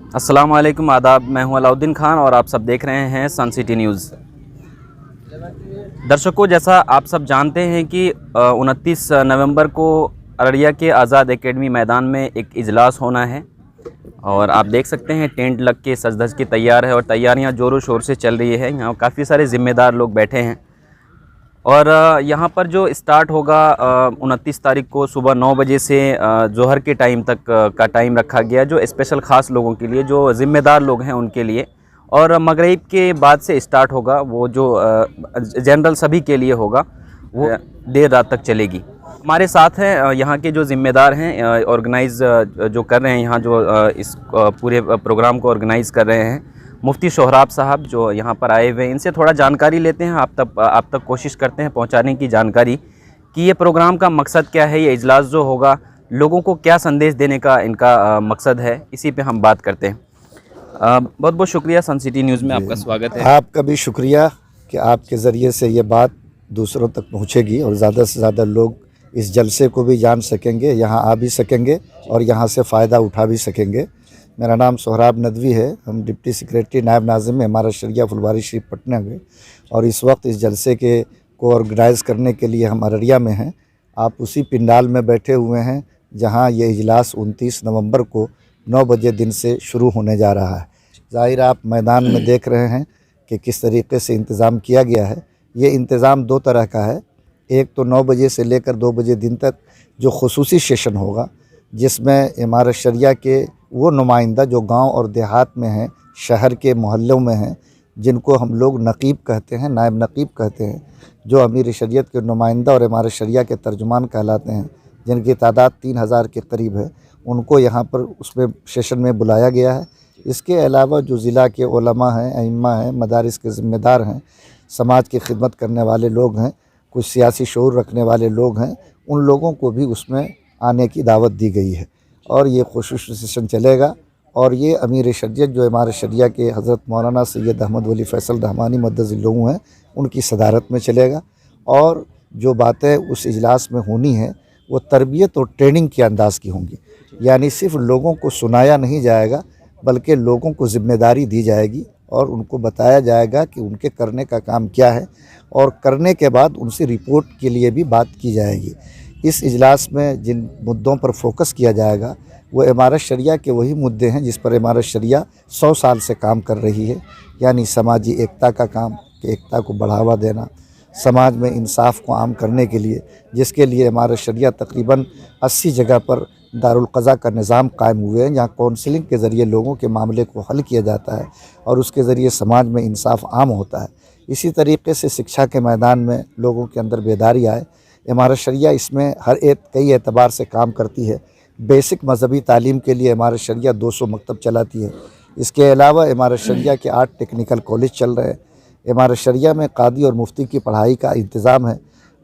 السلام علیکم، آداب۔ میں ہوں علاؤالدین خان اور آپ سب دیکھ رہے ہیں سن سٹی نیوز۔ درشکوں، جیسا آپ سب جانتے ہیں کہ 29 نومبر کو ارریہ کے آزاد اکیڈمی میدان میں ایک اجلاس ہونا ہے، اور آپ دیکھ سکتے ہیں ٹینٹ لگ کے سج دھج کے تیار ہے اور تیاریاں زور و شور سے چل رہی ہے۔ یہاں کافی سارے ذمہ دار لوگ بیٹھے ہیں، اور یہاں پر جو اسٹارٹ ہوگا 29 تاریخ کو صبح 9 بجے سے ظہر کے ٹائم تک کا ٹائم رکھا گیا، جو اسپیشل خاص لوگوں کے لیے، جو ذمہ دار لوگ ہیں ان کے لیے، اور مغرب کے بعد سے اسٹارٹ ہوگا، وہ جو جنرل سبھی کے لیے ہوگا، وہ دیر رات تک چلے گی۔ ہمارے ساتھ ہیں یہاں کے جو ذمہ دار ہیں، آرگنائز جو کر رہے ہیں، یہاں جو اس پورے پروگرام کو آرگنائز کر رہے ہیں، مفتی سہراب صاحب جو یہاں پر آئے ہوئے ہیں۔ ان سے تھوڑا جانکاری لیتے ہیں، آپ تک کوشش کرتے ہیں پہنچانے کی جانکاری کہ یہ پروگرام کا مقصد کیا ہے، یہ اجلاس جو ہوگا لوگوں کو کیا سندیش دینے کا ان کا مقصد ہے، اسی پہ ہم بات کرتے ہیں۔ بہت بہت شکریہ، سن سٹی نیوز میں آپ کا سواگت ہے۔ آپ کا بھی شکریہ کہ آپ کے ذریعے سے یہ بات دوسروں تک پہنچے گی اور زیادہ سے زیادہ لوگ اس جلسے کو بھی جان سکیں گے، یہاں آ بھی سکیں گے اور یہاں سے فائدہ اٹھا بھی سکیں گے۔ میرا نام سہراب ندوی ہے، ہم ڈپٹی سیکریٹری نائب ناظم امارت شریعہ پھلواری شریف پٹنہ میں، اور اس وقت اس جلسے کو آرگنائز کرنے کے لیے ہم ارریہ میں ہیں۔ آپ اسی پنڈال میں بیٹھے ہوئے ہیں جہاں یہ اجلاس 29 نومبر کو 9 بجے دن سے شروع ہونے جا رہا ہے۔ ظاہر آپ میدان میں دیکھ رہے ہیں کہ کس طریقے سے انتظام کیا گیا ہے۔ یہ انتظام دو طرح کا ہے، ایک تو 9 بجے سے لے کر 2 بجے دن تک جو خصوصی سیشن ہوگا، جس میں امارت شریعہ کے وہ نمائندہ جو گاؤں اور دیہات میں ہیں، شہر کے محلوں میں ہیں، جن کو ہم لوگ نقیب کہتے ہیں، نائب نقیب کہتے ہیں، جو امیر شریعت کے نمائندہ اور امارت شریعہ کے ترجمان کہلاتے ہیں، جن کی تعداد 3000 کے قریب ہے، ان کو یہاں پر اس میں سیشن میں بلایا گیا ہے۔ اس کے علاوہ جو ضلع کے علماء ہیں، ائمہ ہیں، مدارس کے ذمہ دار ہیں، سماج کی خدمت کرنے والے لوگ ہیں، کچھ سیاسی شعور رکھنے والے لوگ ہیں، ان لوگوں کو بھی اس میں آنے کی دعوت دی گئی ہے، اور یہ خصوصی سیشن چلے گا۔ اور یہ امیر شریعت جو امارت شریعہ کے حضرت مولانا سید احمد ولی فیصل رحمانی مدظ اللہ ہیں، ان کی صدارت میں چلے گا، اور جو باتیں اس اجلاس میں ہونی ہیں وہ تربیت اور ٹریننگ کے انداز کی ہوں گی، یعنی صرف لوگوں کو سنایا نہیں جائے گا، بلکہ لوگوں کو ذمہ داری دی جائے گی اور ان کو بتایا جائے گا کہ ان کے کرنے کا کام کیا ہے، اور کرنے کے بعد ان سے رپورٹ کے لیے بھی بات کی جائے گی۔ اس اجلاس میں جن مدوں پر فوکس کیا جائے گا وہ امارت شریعہ کے وہی مدعے ہیں جس پر امارت شریعہ 100 سال سے کام کر رہی ہے، یعنی سماجی ایکتا کا کام، کہ ایکتا کو بڑھاوا دینا، سماج میں انصاف کو عام کرنے کے لیے، جس کے لیے امارت شریعہ تقریباً 80 جگہ پر دارالقضاء کا نظام قائم ہوئے ہیں، جہاں کونسلنگ کے ذریعے لوگوں کے معاملے کو حل کیا جاتا ہے اور اس کے ذریعے سماج میں انصاف عام ہوتا ہے۔ اسی طریقے سے شکشا کے میدان میں لوگوں کے اندر بیداری آئے۔ امارت شریعہ اس میں کئی اعتبار سے کام کرتی ہے۔ بیسک مذہبی تعلیم کے لیے امارت شریعہ 200 مکتب چلاتی ہے۔ اس کے علاوہ امارت شریعہ کے 8 ٹیکنیکل کالج چل رہے ہیں۔ امارت شریعہ میں قاضی اور مفتی کی پڑھائی کا انتظام ہے،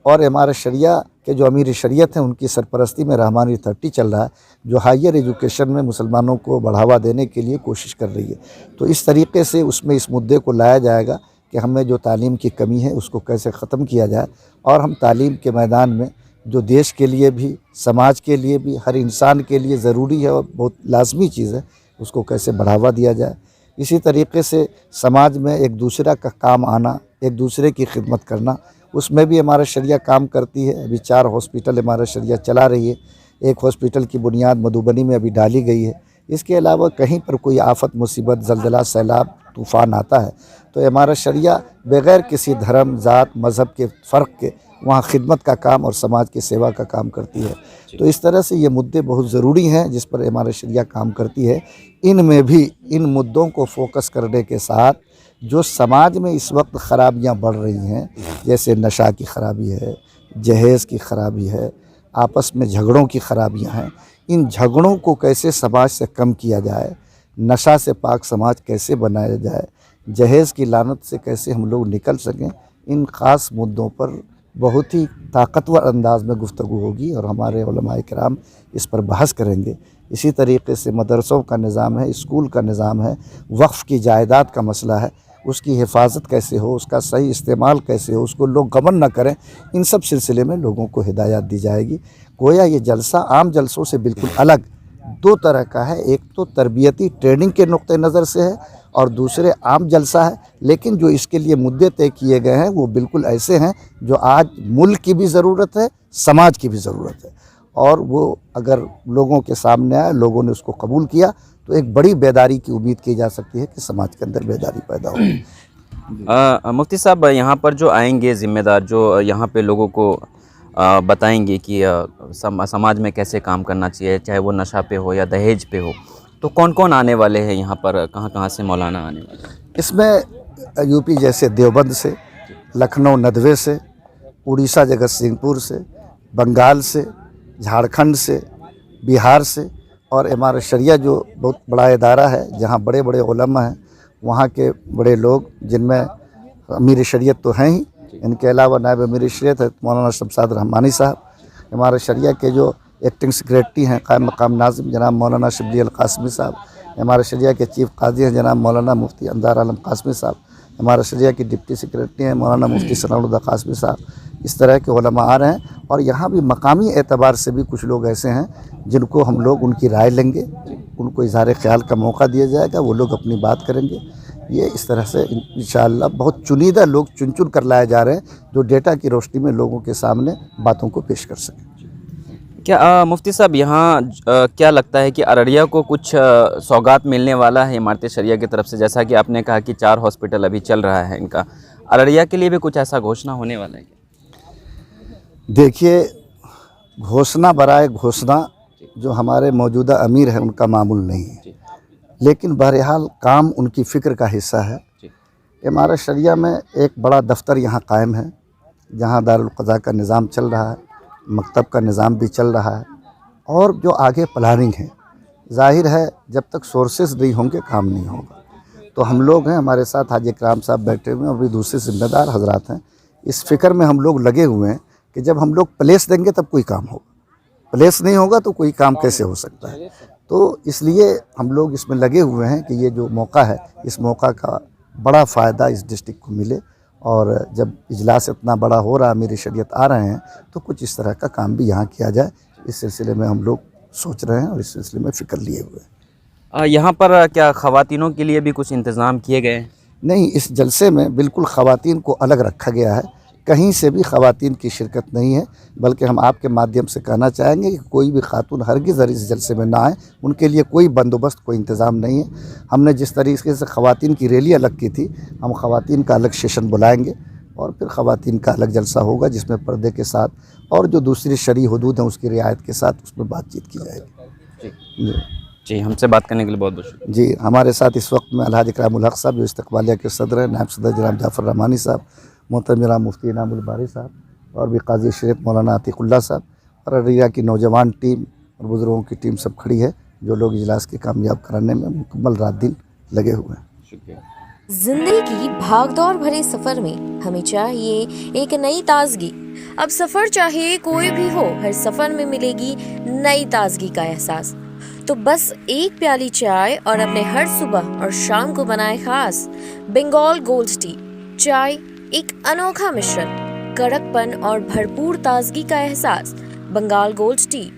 اور امارت شریعہ کے جو امیر شریعت ہیں ان کی سرپرستی میں رحمانی 30 چل رہا ہے، جو ہائیر ایجوکیشن میں مسلمانوں کو بڑھاوا دینے کے لیے کوشش کر رہی ہے۔ تو اس طریقے سے اس میں اس مدعے کو لایا جائے گا کہ ہمیں جو تعلیم کی کمی ہے اس کو کیسے ختم کیا جائے، اور ہم تعلیم کے میدان میں جو دیش کے لیے بھی، سماج کے لیے بھی، ہر انسان کے لیے ضروری ہے اور بہت لازمی چیز ہے، اس کو کیسے بڑھاوا دیا جائے۔ اسی طریقے سے سماج میں ایک دوسرے کا کام آنا، ایک دوسرے کی خدمت کرنا، اس میں بھی امارت شریعہ کام کرتی ہے۔ ابھی 4 ہاسپٹل امارت شریعہ چلا رہی ہے، ایک ہاسپٹل کی بنیاد مدھوبنی میں ابھی ڈالی گئی ہے۔ اس کے علاوہ کہیں پر کوئی آفت، مصیبت، زلزلہ، سیلاب، طوفان آتا ہے تو امارت شریعہ بغیر کسی دھرم، ذات، مذہب کے فرق کے وہاں خدمت کا کام اور سماج کی سیوا کا کام کرتی ہے۔ تو اس طرح سے یہ مدعے بہت ضروری ہیں جس پر امارت شریعہ کام کرتی ہے۔ ان میں بھی ان مدعوں کو فوکس کرنے کے ساتھ جو سماج میں اس وقت خرابیاں بڑھ رہی ہیں، جیسے نشہ کی خرابی ہے، جہیز کی خرابی ہے، آپس میں جھگڑوں کی خرابیاں ہیں، ان جھگڑوں کو کیسے سماج سے کم کیا جائے، نشہ سے پاک سماج کیسے بنایا جائے، جہیز کی لعنت سے کیسے ہم لوگ نکل سکیں، ان خاص مدعوں پر بہت ہی طاقتور انداز میں گفتگو ہوگی اور ہمارے علماء کرام اس پر بحث کریں گے۔ اسی طریقے سے مدرسوں کا نظام ہے، اسکول کا نظام ہے، وقف کی جائیداد کا مسئلہ ہے، اس کی حفاظت کیسے ہو، اس کا صحیح استعمال کیسے ہو، اس کو لوگ غبن نہ کریں، ان سب سلسلے میں لوگوں کو ہدایات دی جائے گی۔ گویا یہ جلسہ عام جلسوں سے بالکل الگ دو طرح کا ہے، ایک تو تربیتی ٹریننگ کے نقطہ نظر سے ہے اور دوسرے عام جلسہ ہے، لیکن جو اس کے لیے مدعے طے کیے گئے ہیں وہ بالکل ایسے ہیں جو آج ملک کی بھی ضرورت ہے، سماج کی بھی ضرورت ہے، اور وہ اگر لوگوں کے سامنے آئے، لوگوں نے اس کو قبول کیا تو ایک بڑی بیداری کی امید کی جا سکتی ہے کہ سماج کے اندر بیداری پیدا ہو۔ مفتی صاحب یہاں پر جو آئیں گے ذمہ دار، جو یہاں پہ لوگوں کو بتائیں گے کہ سماج میں کیسے کام کرنا چاہیے، چاہے وہ نشہ پہ ہو یا دہیج پہ ہو، تو کون کون آنے والے ہیں یہاں پر؟ کہاں کہاں سے مولانا آنے والے ہیں؟ اس میں یو پی جیسے دیوبند سے، لکھنؤ ندوے سے، اڑیسہ جگت سنگھ پور سے، بنگال سے، جھارکھنڈ سے، بہار سے، اور امارت شریعہ جو بہت بڑا ادارہ ہے جہاں بڑے بڑے علماء ہیں، وہاں کے بڑے لوگ جن میں امیر شریعت تو ہیں ہی، ان کے علاوہ نائب امیر شریعت ہے مولانا شمشاد رحمانی صاحب، امارت شریعہ کے جو ایکٹنگ سیکریٹری ہیں قائم مقام ناظم جناب مولانا شبلی القاسمی صاحب، امارت شریعہ کے چیف قاضی ہیں جناب مولانا مفتی انصار عالم قاسمی صاحب، امارت شریعہ کی ڈپٹی سیکریٹری ہیں مولانا مفتی ثناء اللہ قاسمی صاحب، اس طرح کے علماء آ رہے ہیں، اور یہاں بھی مقامی اعتبار سے بھی کچھ لوگ ایسے ہیں جن کو ہم لوگ ان کی رائے لیں گے، ان کو اظہار خیال کا موقع دیا جائے گا، وہ لوگ اپنی بات کریں گے۔ یہ اس طرح سے انشاءاللہ بہت چنیدہ لوگ چن کر لائے جا رہے ہیں جو ڈیٹا کی روشنی میں لوگوں کے سامنے باتوں کو پیش کر سکیں۔ کیا مفتی صاحب یہاں کیا لگتا ہے کہ ارریہ کو کچھ سوغات ملنے والا ہے امارت شریعہ کی طرف سے؟ جیسا کہ آپ نے کہا کہ 4 ہاسپٹل ابھی چل رہا ہے ان کا، ارریہ کے لیے بھی کچھ ایسا گھوشنا ہونے والا ہے؟ دیکھیے، گھوشنا برائے گھوشنا جو ہمارے موجودہ امیر ہیں ان کا معمول نہیں ہے، لیکن بہرحال کام ان کی فکر کا حصہ ہے۔ امارت شریعہ میں ایک بڑا دفتر یہاں قائم ہے جہاں دارالقضاء کا نظام چل رہا ہے، مکتب کا نظام بھی چل رہا ہے، اور جو آگے پلاننگ ہے، ظاہر ہے جب تک سورسز نہیں ہوں گے کام نہیں ہوگا۔ تو ہم لوگ ہیں، ہمارے ساتھ حاجی اکرام صاحب بیٹھے ہوئے ہیں اور بھی دوسرے ذمہ دار حضرات ہیں، اس فکر میں ہم لوگ لگے ہوئے ہیں کہ جب ہم لوگ پلیس دیں گے تب کوئی کام ہوگا، پلیس نہیں ہوگا تو کوئی کام کیسے ہو سکتا ہے۔ تو اس لیے ہم لوگ اس میں لگے ہوئے ہیں کہ یہ جو موقع ہے اس موقع کا بڑا فائدہ اس ڈسٹرکٹ کو ملے، اور جب اجلاس اتنا بڑا ہو رہا امیر شریعت آ رہے ہیں تو کچھ اس طرح کا کام بھی یہاں کیا جائے، اس سلسلے میں ہم لوگ سوچ رہے ہیں اور اس سلسلے میں فکر لیے ہوئے ہیں۔ یہاں پر کیا خواتینوں کے لیے بھی کچھ انتظام کیے گئے ہیں؟ نہیں، اس جلسے میں بالکل خواتین کو الگ رکھا گیا ہے، کہیں سے بھی خواتین کی شرکت نہیں ہے، بلکہ ہم آپ کے مادھیم سے کہنا چاہیں گے کہ کوئی بھی خاتون ہرگز اس جلسے میں نہ آئیں، ان کے لیے کوئی بندوبست کوئی انتظام نہیں ہے۔ ہم نے جس طریقے سے خواتین کی ریلی الگ کی تھی، ہم خواتین کا الگ سیشن بلائیں گے اور پھر خواتین کا الگ جلسہ ہوگا جس میں پردے کے ساتھ اور جو دوسری شرعی حدود ہیں اس کی رعایت کے ساتھ اس میں بات چیت کی جائے گی۔ جی، ہم سے بات کرنے کے لیے بہت بہت شکریہ۔ جی، ہمارے ساتھ اس وقت میں الحاج اکرام الحق صاحب جو استقبالیہ کے صدر ہیں، نائب صدر جناب جعفر رحمانی صاحب، محترم جناب مفتی انعام الباری صاحب، اور بھی قاضی شریعت مولانا عتیق اللہ صاحب، اور ارریہ کی نوجوان ٹیم اور بزرگوں کی ٹیم سب کھڑی ہے جو لوگ اجلاس کے کامیاب کرانے میں مکمل رات دن لگے ہوئے ہیں۔ شکریہ۔ زندگی کی بھاگ دوڑ بھرے سفر میں ہمیں چاہیے ایک نئی تازگی۔ اب سفر چاہے کوئی بھی ہو، ہر سفر میں ملے گی نئی تازگی کا احساس۔ تو بس ایک پیالی چائے اور اپنے ہر صبح اور شام کو بنائے خاص بنگال گولڈ ٹی۔ چائے ایک انوکھا مشرن، کڑک پن اور بھرپور تازگی کا احساس۔ Bengal gold tea